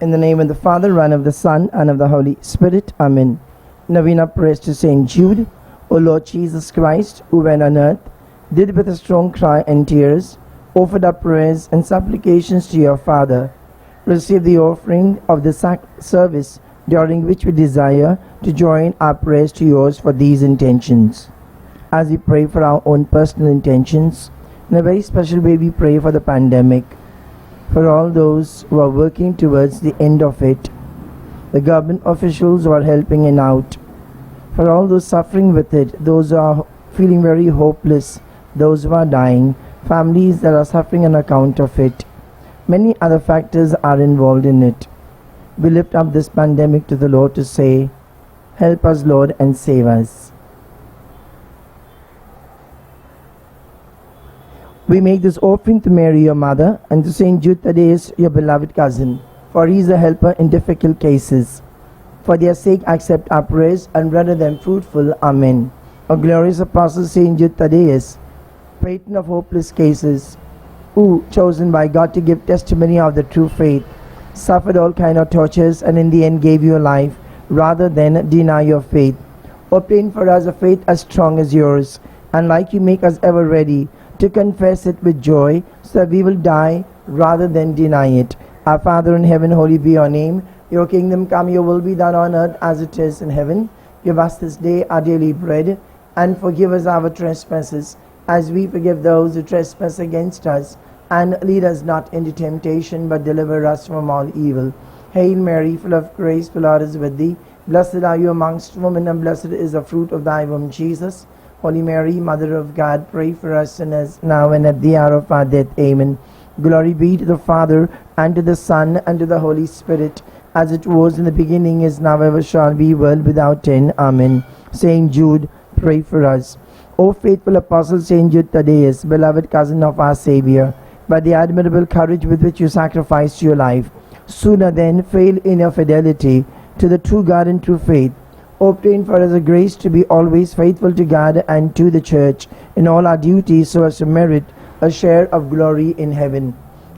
In the name of the Father, and of the Son, and of the Holy Spirit. Amen. Novena prays to Saint Jude. O Lord Jesus Christ, who when on earth did with a strong cry and tears offered up prayers and supplications to your Father, receive the offering of the service, during which we desire to join our prayers to yours for these intentions. As we pray for our own personal intentions, in a very special way we pray for the pandemic, for all those who are working towards the end of it, the government officials who are helping it out, for all those suffering with it, those who are feeling very hopeless, those who are dying, families that are suffering on account of it. Many other factors are involved in it. We lift up this pandemic to the Lord to say, help us, Lord, and save us. We make this offering to Mary, your mother, and to Saint Jude Thaddeus, your beloved cousin, for he is a helper in difficult cases. For their sake accept our prayers and render them fruitful. Amen. O glorious Apostle Saint Jude Thaddeus, patron of hopeless cases, who, chosen by God to give testimony of the true faith, suffered all kind of tortures and in the end gave your life rather than deny your faith. Obtain for us a faith as strong as yours, and like you make us ever ready to confess it with joy, so that we will die rather than deny it. Our Father in heaven, holy be your name. Your kingdom come, your will be done on earth as it is in heaven. Give us this day our daily bread, and forgive us our trespasses, as we forgive those who trespass against us. And lead us not into temptation, but deliver us from all evil. Hail Mary, full of grace, the Lord is with thee. Blessed are you amongst women, and blessed is the fruit of thy womb, Jesus. Holy Mary, Mother of God, pray for us sinners, now and at the hour of our death. Amen. Glory be to the Father, and to the Son, and to the Holy Spirit, as it was in the beginning, is now, ever shall be, world without end. Amen. Saint Jude, pray for us. O faithful Apostle Saint Jude Thaddeus, beloved cousin of our Saviour, by the admirable courage with which you sacrificed your life, sooner than fail in your fidelity to the true God and true faith, obtain for us a grace to be always faithful to God and to the Church in all our duties, so as to merit a share of glory in heaven.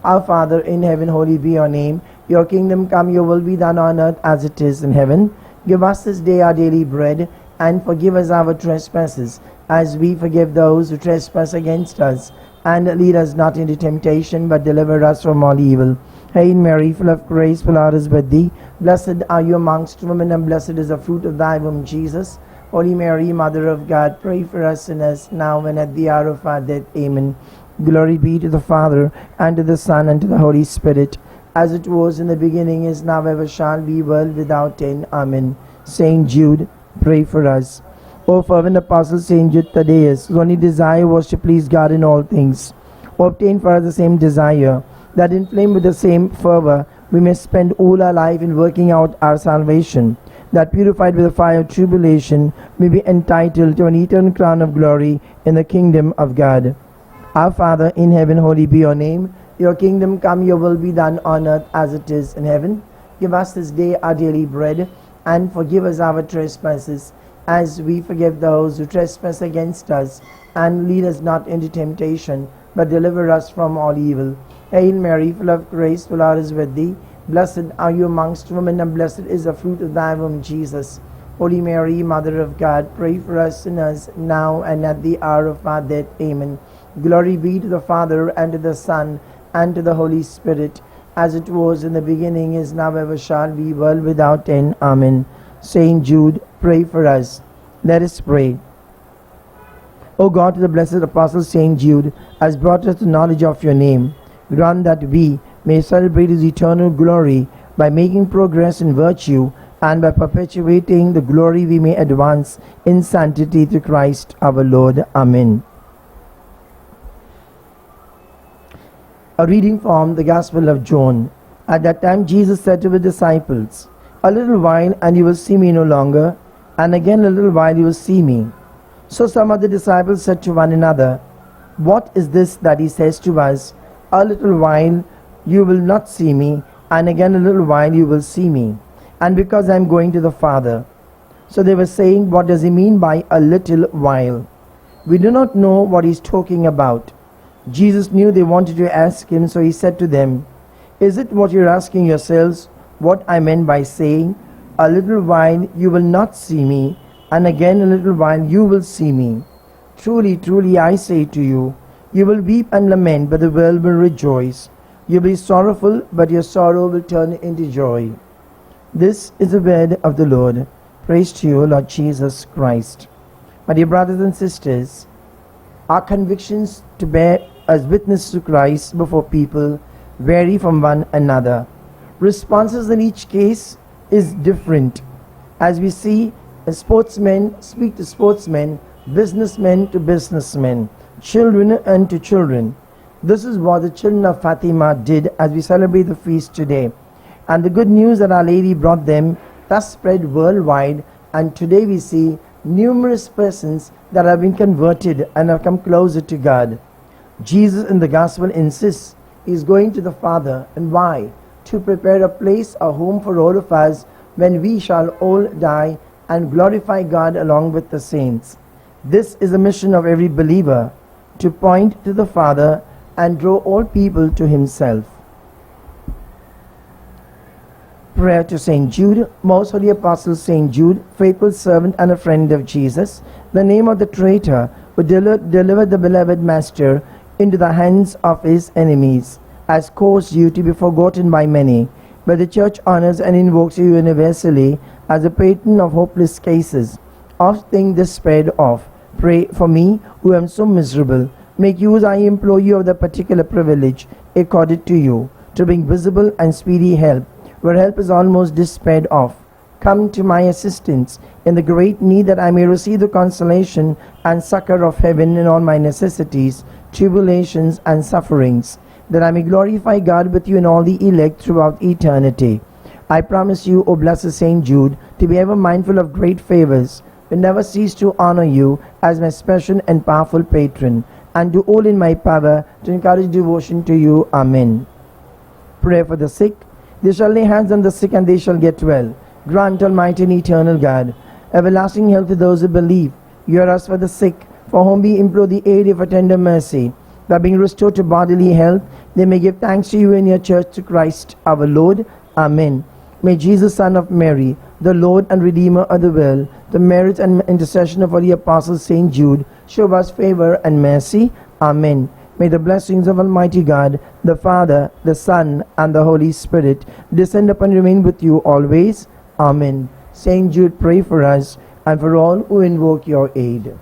Our Father in heaven, holy be your name. Your kingdom come, your will be done on earth as it is in heaven. Give us this day our daily bread, and forgive us our trespasses, as we forgive those who trespass against us. And lead us not into temptation, but deliver us from all evil. Hail Mary, full of grace, the Lord is with thee. Blessed are you amongst women, and blessed is the fruit of thy womb, Jesus. Holy Mary, Mother of God, pray for us sinners, now and at the hour of our death. Amen. Glory be to the Father, and to the Son, and to the Holy Spirit, as it was in the beginning, is now, ever shall be, world without end. Amen. Saint Jude, pray for us. O fervent Apostle Saint Jude Thaddeus, whose only desire was to please God in all things, obtain for us the same desire, that inflamed with the same fervor we may spend all our life in working out our salvation, that purified with the fire of tribulation may be entitled to an eternal crown of glory in the kingdom of God. Our Father in heaven, holy be your name. Your kingdom come, your will be done on earth as it is in heaven. Give us this day our daily bread, and forgive us our trespasses, as we forgive those who trespass against us. And lead us not into temptation, but deliver us from all evil. Hail Mary, full of grace, the Lord is with thee. Blessed are you amongst women, and blessed is the fruit of thy womb, Jesus. Holy Mary, Mother of God, pray for us sinners, now and at the hour of our death. Amen. Glory be to the Father, and to the Son, and to the Holy Spirit, as it was in the beginning, is now, ever shall be, world without end. Amen. Saint Jude, pray for us. Let us pray. O God, to the blessed Apostle Saint Jude, has brought us the knowledge of your name. Grant that we may celebrate his eternal glory by making progress in virtue, and by perpetuating the glory we may advance in sanctity through Christ our Lord. Amen. A reading from the Gospel of John. At that time Jesus said to his disciples, "A little while, and you will see me no longer, and again a little while you will see me." So some of the disciples said to one another, "What is this that he says to us, 'A little while you will not see me, and again a little while you will see me'? And because I am going to the Father." So they were saying, "What does he mean by a little while? We do not know what he is talking about." Jesus knew they wanted to ask him, so he said to them, "Is it what you are asking yourselves? what I meant by saying, "A little while you will not see me, and again a little while you will see me." Truly, truly I say to you, you will weep and lament, but the world will rejoice. You will be sorrowful, but your sorrow will turn into joy. This is the word of the Lord. Praise to you, Lord Jesus Christ. My dear brothers and sisters, our convictions to bear as witness to Christ before people vary from one another. Responses in each case is different. As we see, sportsmen speak to sportsmen, businessmen to businessmen, children and to children. This is what the children of Fatima did as we celebrate the feast today. And the good news that Our Lady brought them thus spread worldwide, and today we see numerous persons that have been converted and have come closer to God. Jesus in the Gospel insists he is going to the Father. And why? To prepare a place, a home for all of us when we shall all die and glorify God along with the saints. This is the mission of every believer, to point to the Father and draw all people to himself. Prayer to Saint Jude. Most Holy Apostle Saint Jude, faithful servant and a friend of Jesus, the name of the traitor who delivered the beloved Master into the hands of his enemies, has caused you to be forgotten by many, but the Church honors and invokes you universally as a patron of hopeless cases, of things despaired of. Pray for me, who am so miserable. Make use, I implore you, of the particular privilege accorded to you, to bring visible and speedy help where help is almost despaired of. Come to my assistance in the great need, that I may receive the consolation and succor of heaven in all my necessities, tribulations, and sufferings, that I may glorify God with you and all the elect throughout eternity. I promise you, O blessed Saint Jude, to be ever mindful of great favors, will never cease to honor you as my special and powerful patron, and do all in my power to encourage devotion to you. Amen. Pray for the sick. They shall lay hands on the sick and they shall get well. Grant, Almighty and eternal God, everlasting health to those who believe. Hear us for the sick, for whom we implore the aid of a tender mercy, that being restored to bodily health, they may give thanks to you in your church, to Christ our Lord. Amen. May Jesus, Son of Mary, the Lord and Redeemer of the world, the merits and intercession of Holy Apostle Saint Jude, show us favor and mercy. Amen. May the blessings of Almighty God, the Father, the Son, and the Holy Spirit descend upon and remain with you always. Amen. Saint Jude, pray for us and for all who invoke your aid.